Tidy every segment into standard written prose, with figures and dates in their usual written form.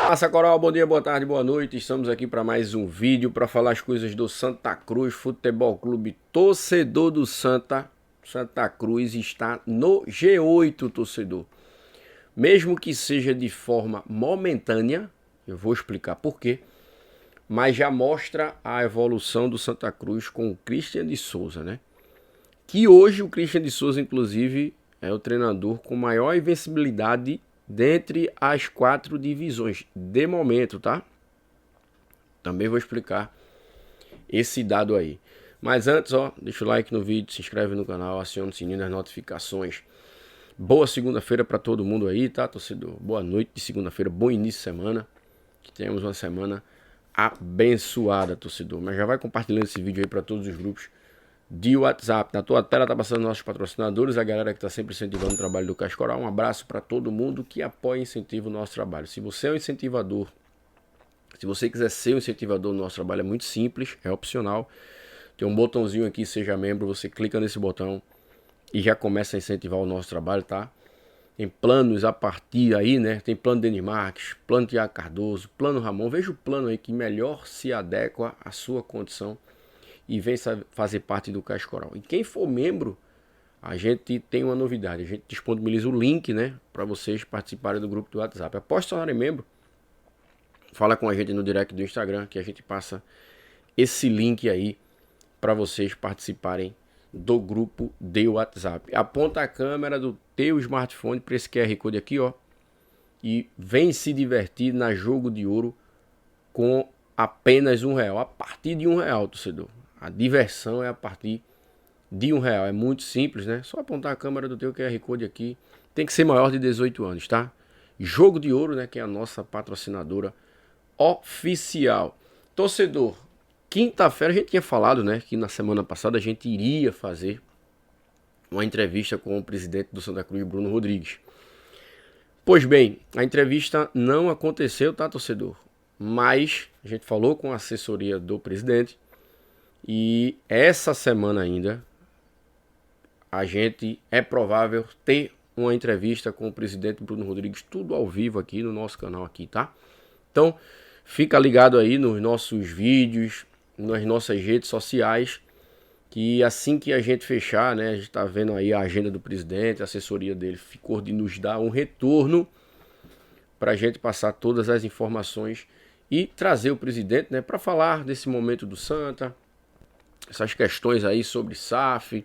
Massa Coral, bom dia, boa tarde, boa noite. Estamos aqui para mais um vídeo para falar as coisas do Santa Cruz Futebol Clube. Torcedor do Santa Cruz está no G8, torcedor. Mesmo que seja de forma momentânea, eu vou explicar por quê, mas já mostra a evolução do Santa Cruz com o Christian de Souza, né? Que hoje o Christian de Souza, inclusive, é o treinador com maior invencibilidade dentre as 4 divisões, de momento, tá? Também vou explicar esse dado aí. Mas antes, ó, deixa o like no vídeo, se inscreve no canal, aciona o sininho das notificações. Boa segunda-feira para todo mundo aí, tá, torcedor? Boa noite de segunda-feira, bom início de semana. Que tenhamos uma semana abençoada, torcedor. Mas já vai compartilhando esse vídeo aí para todos os grupos de WhatsApp. Na tua tela tá passando nossos patrocinadores, a galera que está sempre incentivando o trabalho do Caixa Coral. Um abraço para todo mundo que apoia e incentiva o nosso trabalho. Se você é um incentivador, se você quiser ser um incentivador do nosso trabalho, é muito simples, é opcional. Tem um botãozinho aqui, seja membro, você clica nesse botão e já começa a incentivar o nosso trabalho, tá? Tem planos a partir aí, né? Tem plano Denis Marques, plano Tiago Cardoso, plano Ramon. Veja o plano aí que melhor se adequa à sua condição e vem fazer parte do Caixa Coral. E quem for membro, a gente tem uma novidade. A gente disponibiliza o link, né, para vocês participarem do grupo do WhatsApp. Após se tornarem membro, fala com a gente no direct do Instagram, que a gente passa esse link aí para vocês participarem do grupo de WhatsApp. Aponta a câmera do teu smartphone para esse QR Code aqui, ó, e vem se divertir na Jogo de Ouro com apenas R$1. A partir de R$1, torcedor. A diversão é a partir de R$1. É muito simples, né? Só apontar a câmera do teu QR Code aqui. Tem que ser maior de 18 anos, tá? Jogo de Ouro, né? Que é a nossa patrocinadora oficial. Torcedor, quinta-feira a gente tinha falado, né? Que na semana passada a gente iria fazer uma entrevista com o presidente do Santa Cruz, Bruno Rodrigues. Pois bem, a entrevista não aconteceu, tá, torcedor? Mas a gente falou com a assessoria do presidente. E essa semana ainda, a gente é provável ter uma entrevista com o presidente Bruno Rodrigues, tudo ao vivo aqui no nosso canal aqui, tá? Então, fica ligado aí nos nossos vídeos, nas nossas redes sociais, que assim que a gente fechar, né, a gente tá vendo aí a agenda do presidente, a assessoria dele ficou de nos dar um retorno para a gente passar todas as informações e trazer o presidente, né, para falar desse momento do Santa, essas questões aí sobre SAF,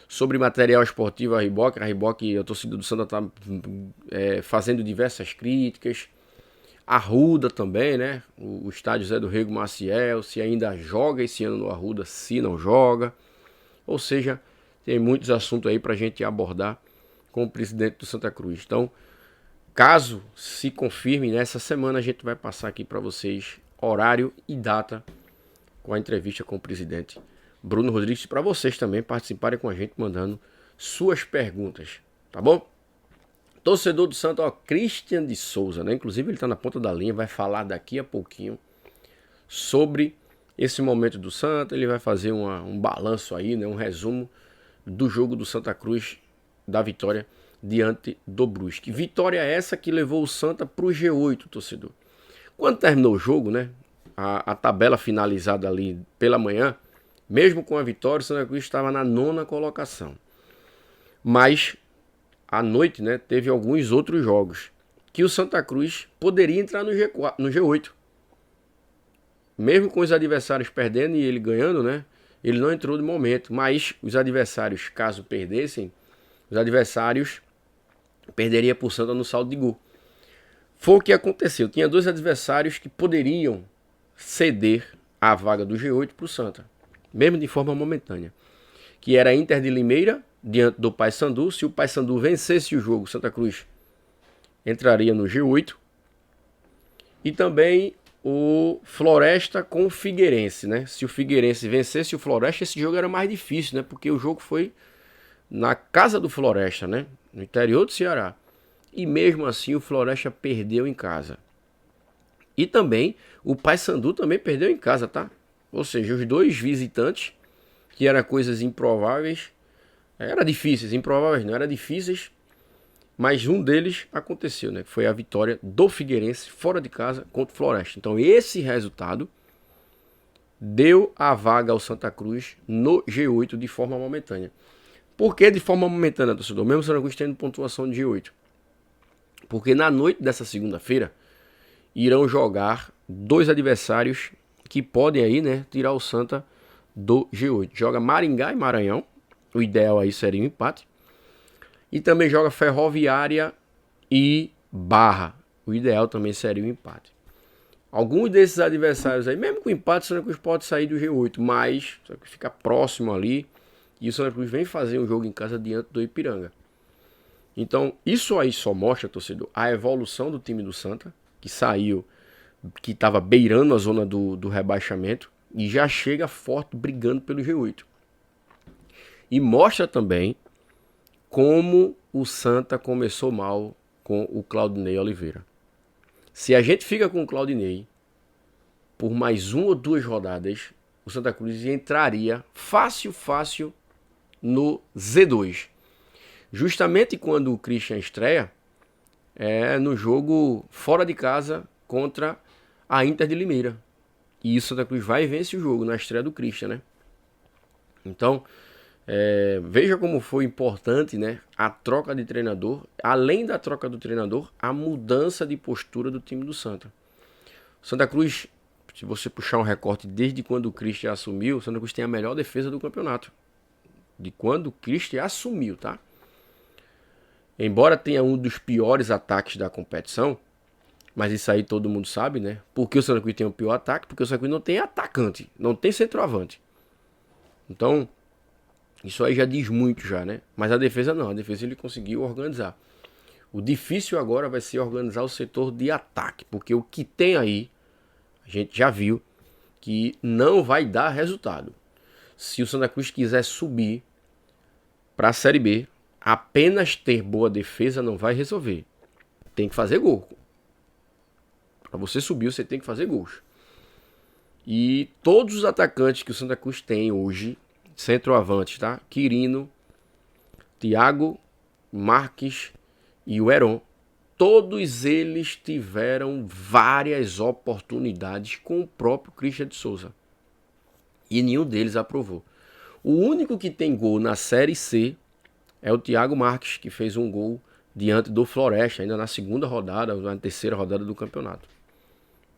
sobre material esportivo a Reebok. A Reebok, a torcida do Santa está fazendo diversas críticas. Arruda também, né? O estádio Zé do Rego Maciel, se ainda joga esse ano no Arruda, se não joga. Ou seja, tem muitos assuntos aí para a gente abordar com o presidente do Santa Cruz. Então, caso se confirme, nessa semana a gente vai passar aqui para vocês horário e data com a entrevista com o presidente Bruno Rodrigues, para vocês também participarem com a gente, mandando suas perguntas, tá bom? Torcedor do Santa, ó, Christian de Souza, né? Inclusive ele tá na ponta da linha, vai falar daqui a pouquinho sobre esse momento do Santa. Ele vai fazer um balanço aí, né? Um resumo do jogo do Santa Cruz, da vitória diante do Brusque. Vitória essa que levou o Santa pro G8, torcedor. Quando terminou o jogo, né? A tabela finalizada ali pela manhã, mesmo com a vitória, o Santa Cruz estava na 9ª colocação. Mas, à noite, né, teve alguns outros jogos que o Santa Cruz poderia entrar no G8. Mesmo com os adversários perdendo e ele ganhando, né, ele não entrou de momento. Mas os adversários, caso perdessem, os adversários perderiam por Santa no saldo de gol. Foi o que aconteceu. Tinha 2 adversários que poderiam ceder a vaga do G8 para o Santa, mesmo de forma momentânea, que era a Inter de Limeira diante do Paysandu. Se o Paysandu vencesse o jogo, Santa Cruz entraria no G8, e também o Floresta com o Figueirense, né? Se o Figueirense vencesse o Floresta, esse jogo era mais difícil, né? Porque o jogo foi na casa do Floresta, né? No interior do Ceará. E mesmo assim o Floresta perdeu em casa. E também o Paysandu também perdeu em casa, tá? Ou seja, os dois visitantes, que eram coisas improváveis, Era difíceis, improváveis não, era difíceis, mas um deles aconteceu, né? Que foi a vitória do Figueirense fora de casa contra o Floresta. Então esse resultado deu a vaga ao Santa Cruz no G8 de forma momentânea. Por que de forma momentânea, torcedor? Mesmo o Santa Cruz tendo pontuação de G8. Porque na noite dessa segunda-feira irão jogar dois adversários que podem aí, né, tirar o Santa do G8. Joga Maringá e Maranhão. O ideal aí seria um empate. E também joga Ferroviária e Barra. O ideal também seria um empate. Alguns desses adversários aí, mesmo com empate, o Santa Cruz pode sair do G8, mas o Santa Cruz fica próximo ali. E o Santa Cruz vem fazer um jogo em casa diante do Ipiranga. Então, isso aí só mostra, torcedor, a evolução do time do Santa, que saiu, que estava beirando a zona do rebaixamento, e já chega forte brigando pelo G8. E mostra também como o Santa começou mal com o Claudinei Oliveira. Se a gente fica com o Claudinei por mais uma ou duas rodadas, o Santa Cruz entraria fácil no Z2. Justamente quando o Christian estreia, é no jogo fora de casa contra a Inter de Limeira. E o Santa Cruz vai e vence o jogo na estreia do Christian, né? Então, veja como foi importante, né, a troca de treinador. Além da troca do treinador, a mudança de postura do time do Santa. O Santa Cruz, se você puxar um recorte desde quando o Christian assumiu, o Santa Cruz tem a melhor defesa do campeonato. De quando o Christian assumiu, tá? Embora tenha um dos piores ataques da competição, mas isso aí todo mundo sabe, né? Por que o Santa Cruz tem o pior ataque? Porque o Santa Cruz não tem atacante, não tem centroavante. Então, isso aí já diz muito já, né? Mas a defesa não, a defesa ele conseguiu organizar. O difícil agora vai ser organizar o setor de ataque, porque o que tem aí, a gente já viu que não vai dar resultado. Se o Santa Cruz quiser subir para a Série B, apenas ter boa defesa não vai resolver. Tem que fazer gol. Para você subir, você tem que fazer gols. E todos os atacantes que o Santa Cruz tem hoje, centroavantes, tá? Quirino, Thiago, Marques e o Heron, todos eles tiveram várias oportunidades com o próprio Christian de Souza. E nenhum deles aprovou. O único que tem gol na Série C é o Thiago Marques, que fez um gol diante do Floresta, ainda na segunda rodada, ou na terceira rodada do campeonato.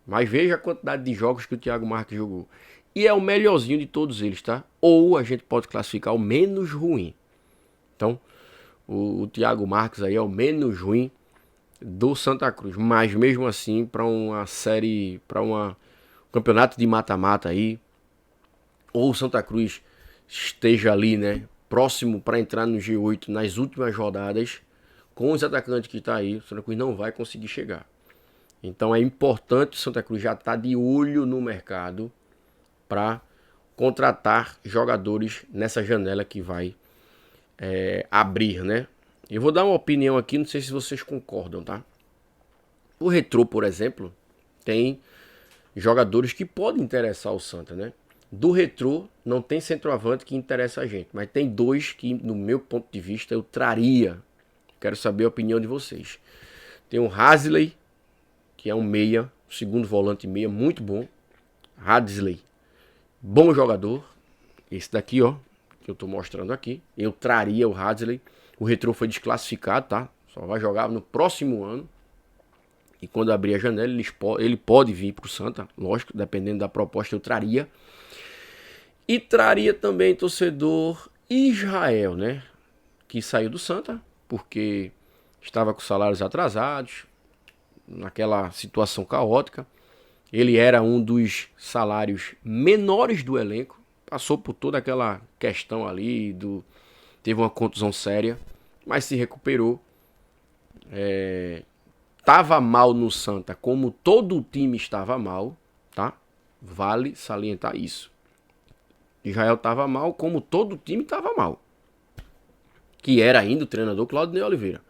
Mas veja a quantidade de jogos que o Thiago Marques jogou. E é o melhorzinho de todos eles, tá? Ou a gente pode classificar o menos ruim. Então, o Thiago Marques aí é o menos ruim do Santa Cruz. Mas mesmo assim, para uma série, para um campeonato de mata-mata aí, ou o Santa Cruz esteja ali, né, próximo para entrar no G8 nas últimas rodadas, com os atacantes que está aí, o Santa Cruz não vai conseguir chegar. Então é importante o Santa Cruz já estar de olho no mercado para contratar jogadores nessa janela que vai abrir, né? Eu vou dar uma opinião aqui, não sei se vocês concordam, tá? O Retrô, por exemplo, tem jogadores que podem interessar o Santa, né? Do Retrô não tem centroavante que interessa a gente, mas tem dois que, no meu ponto de vista, eu traria. Quero saber a opinião de vocês. Tem o Hasley, que é um meia, segundo volante meia, muito bom. Hadley, bom jogador. Esse daqui, ó, que eu tô mostrando aqui. Eu traria o Hadley. O Retrô foi desclassificado, tá? Só vai jogar no próximo ano. E quando abrir a janela, ele pode vir pro Santa, lógico, dependendo da proposta, eu traria. E traria também torcedor Israel, né? Que saiu do Santa, porque estava com salários atrasados, naquela situação caótica. Ele era um dos salários menores do elenco, passou por toda aquela questão ali, teve uma contusão séria, mas se recuperou. Estava mal no Santa, como todo o time estava mal, tá? Vale salientar isso. Israel estava mal, como todo o time estava mal. Que era ainda o treinador Claudinei Oliveira.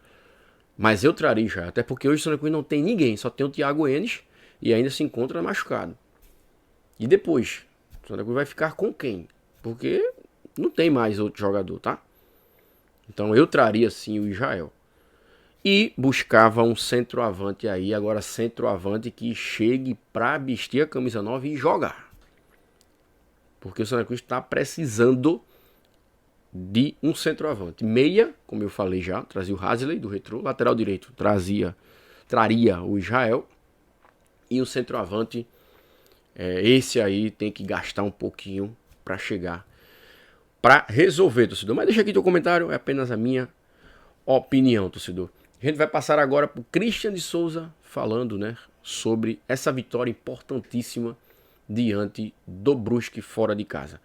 Mas eu traria Israel, até porque hoje o Santa Cruz não tem ninguém, só tem o Thiago Enes e ainda se encontra machucado. E depois, o Santa Cruz vai ficar com quem? Porque não tem mais outro jogador, tá? Então eu traria sim o Israel. E buscava um centroavante aí, agora centroavante que chegue para vestir a camisa 9 e jogar. Porque o Santa Cruz está precisando de um centroavante. Meia, como eu falei já, trazia o Hasley do Retrô. Lateral direito traria o Israel. E o centroavante, esse aí tem que gastar um pouquinho para chegar, para resolver, torcedor. Mas deixa aqui teu comentário, é apenas a minha opinião, torcedor. A gente vai passar agora para o Christian de Souza falando, né, sobre essa vitória importantíssima diante do Brusque fora de casa.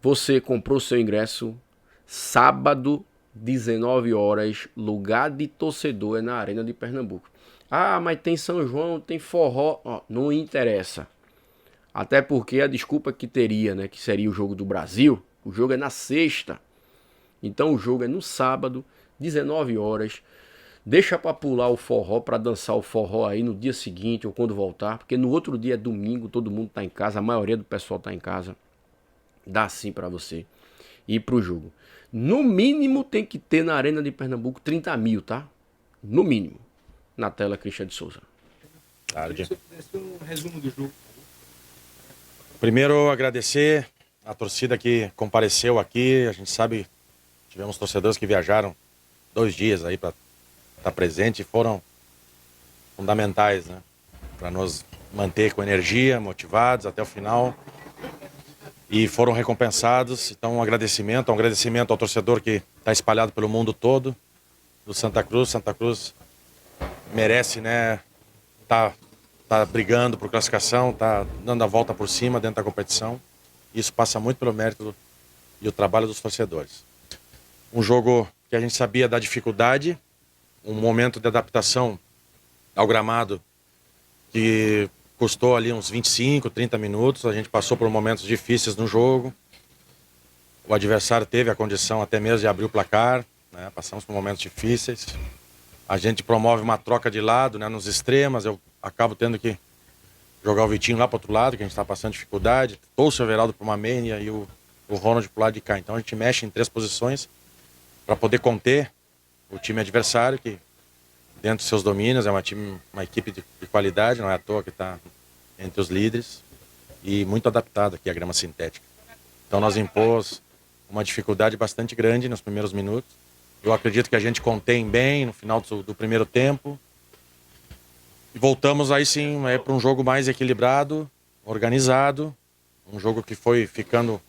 Você comprou seu ingresso sábado, 19 horas, lugar de torcedor é na Arena de Pernambuco. Ah, mas tem São João, tem forró, não interessa. Até porque a desculpa que teria, né, que seria o jogo do Brasil, o jogo é na sexta. Então o jogo é no sábado, 19 horas. Deixa para pular o forró, para dançar o forró aí no dia seguinte ou quando voltar, porque no outro dia é domingo, todo mundo tá em casa, a maioria do pessoal tá em casa. Dá sim para você ir pro jogo. No mínimo tem que ter na Arena de Pernambuco 30 mil, tá? No mínimo. Na tela, Christian de Souza. Tarde. Um resumo do jogo. Primeiro, agradecer a torcida que compareceu aqui. A gente sabe, tivemos torcedores que viajaram 2 dias aí para estar presente e foram fundamentais, né? Para nos manter com energia, motivados até o final. E foram recompensados. Então, um agradecimento ao torcedor que está espalhado pelo mundo todo, do Santa Cruz. Santa Cruz merece, né? Tá brigando por classificação, tá dando a volta por cima dentro da competição. Isso passa muito pelo mérito e o trabalho dos torcedores. Um jogo que a gente sabia da dificuldade, um momento de adaptação ao gramado que custou ali uns 25, 30 minutos. A gente passou por momentos difíceis no jogo. O adversário teve a condição até mesmo de abrir o placar, né? Passamos por momentos difíceis. A gente promove uma troca de lado, né, nos extremos. Eu acabo tendo que jogar o Vitinho lá para outro lado, que a gente está passando dificuldade. Trouxe o Everaldo para uma meia e o Ronald para o lado de cá. Então a gente mexe em 3 posições para poder conter o time adversário, que dentro dos seus domínios é uma equipe de qualidade, não é à toa que está entre os líderes. E muito adaptado aqui à grama sintética. Então nós impôs uma dificuldade bastante grande nos primeiros minutos. Eu acredito que a gente contém bem no final do primeiro tempo. E voltamos aí sim para um jogo mais equilibrado, organizado. Um jogo que foi ficando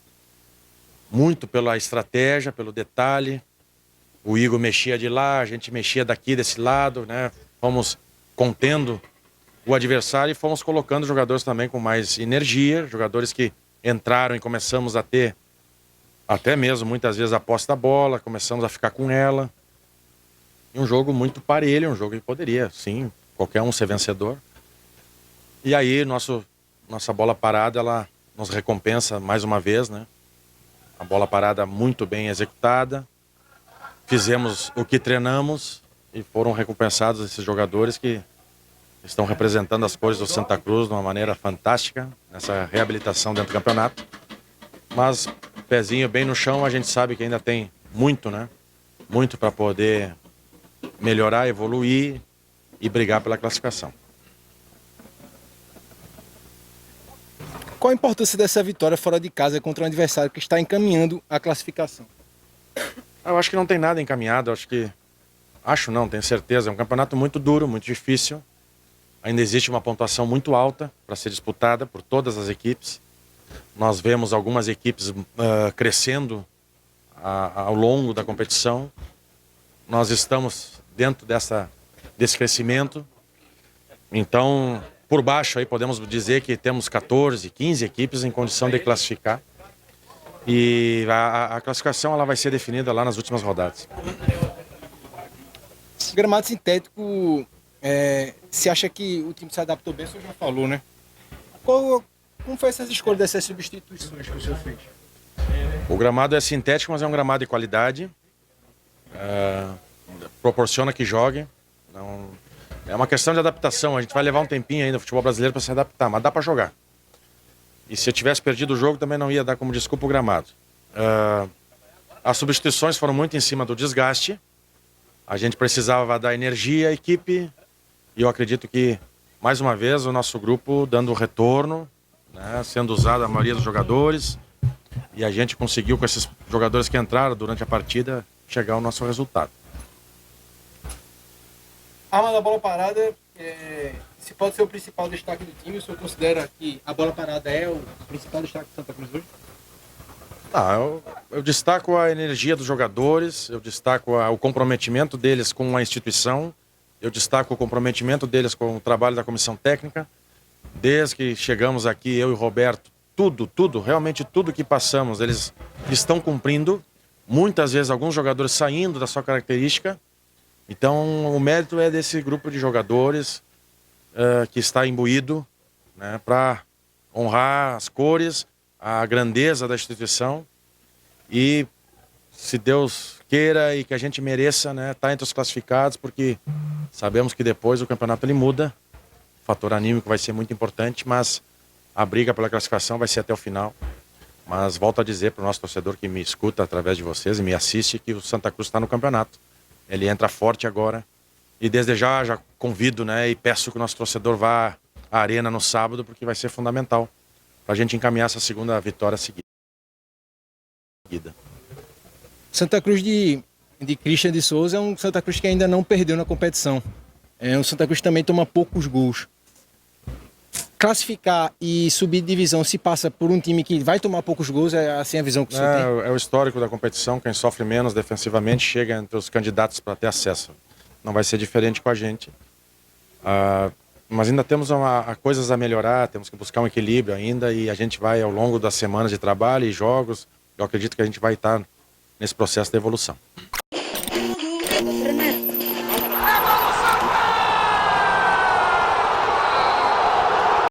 muito pela estratégia, pelo detalhe. O Igor mexia de lá, a gente mexia daqui, desse lado, né? Fomos contendo o adversário e fomos colocando jogadores também com mais energia. Jogadores que entraram e começamos a ter até mesmo muitas vezes a posse da bola, começamos a ficar com ela. E um jogo muito parelho, um jogo que poderia, sim, qualquer um ser vencedor. E aí nossa bola parada, ela nos recompensa mais uma vez, né? A bola parada muito bem executada. Fizemos o que treinamos e foram recompensados esses jogadores que estão representando as cores do Santa Cruz de uma maneira fantástica nessa reabilitação dentro do campeonato. Mas pezinho bem no chão, a gente sabe que ainda tem muito, né? Muito para poder melhorar, evoluir e brigar pela classificação. Qual a importância dessa vitória fora de casa contra um adversário que está encaminhando a classificação? Eu acho que não tem nada encaminhado, tenho certeza. É um campeonato muito duro, muito difícil. Ainda existe uma pontuação muito alta para ser disputada por todas as equipes. Nós vemos algumas equipes crescendo ao longo da competição. Nós estamos dentro desse crescimento. Então, por baixo aí podemos dizer que temos 14, 15 equipes em condição de classificar. E a classificação ela vai ser definida lá nas últimas rodadas. Gramado sintético, você acha que o time se adaptou bem? O senhor já falou, né? Como foi essas escolhas dessas substituições que o senhor fez? O gramado é sintético, mas é um gramado de qualidade. Proporciona que jogue. Não, é uma questão de adaptação. A gente vai levar um tempinho ainda no futebol brasileiro para se adaptar, mas dá para jogar. E se eu tivesse perdido o jogo, também não ia dar como desculpa o gramado. As substituições foram muito em cima do desgaste. A gente precisava dar energia à equipe e eu acredito que, mais uma vez, o nosso grupo dando retorno, né, sendo usado a maioria dos jogadores, e a gente conseguiu, com esses jogadores que entraram durante a partida, chegar ao nosso resultado. Arma da bola parada, se pode ser o principal destaque do time, o senhor considera que a bola parada é o principal destaque do Santa Cruz hoje? Eu destaco a energia dos jogadores, eu destaco o comprometimento deles com a instituição, eu destaco o comprometimento deles com o trabalho da comissão técnica. Desde que chegamos aqui, eu e o Roberto, realmente tudo que passamos, eles estão cumprindo. Muitas vezes alguns jogadores saindo da sua característica. Então o mérito é desse grupo de jogadores que está imbuído, né, para honrar as cores, a grandeza da instituição e, se Deus queira e que a gente mereça, né, tá entre os classificados, porque sabemos que depois o campeonato ele muda, o fator anímico vai ser muito importante, mas a briga pela classificação vai ser até o final. Mas volto a dizer para o nosso torcedor que me escuta através de vocês e me assiste que o Santa Cruz está no campeonato. Ele entra forte agora e desde já convido, né, e peço que o nosso torcedor vá à arena no sábado, porque vai ser fundamental para a gente encaminhar essa segunda vitória seguida. Santa Cruz de Christian de Souza é um Santa Cruz que ainda não perdeu na competição. É um Santa Cruz que também toma poucos gols. Classificar e subir de divisão se passa por um time que vai tomar poucos gols, é assim a visão que o senhor tem? É o histórico da competição, quem sofre menos defensivamente chega entre os candidatos para ter acesso. Não vai ser diferente com a gente. Mas ainda temos coisas a melhorar, temos que buscar um equilíbrio ainda e a gente vai, ao longo das semanas de trabalho e jogos, eu acredito que a gente vai estar nesse processo de evolução.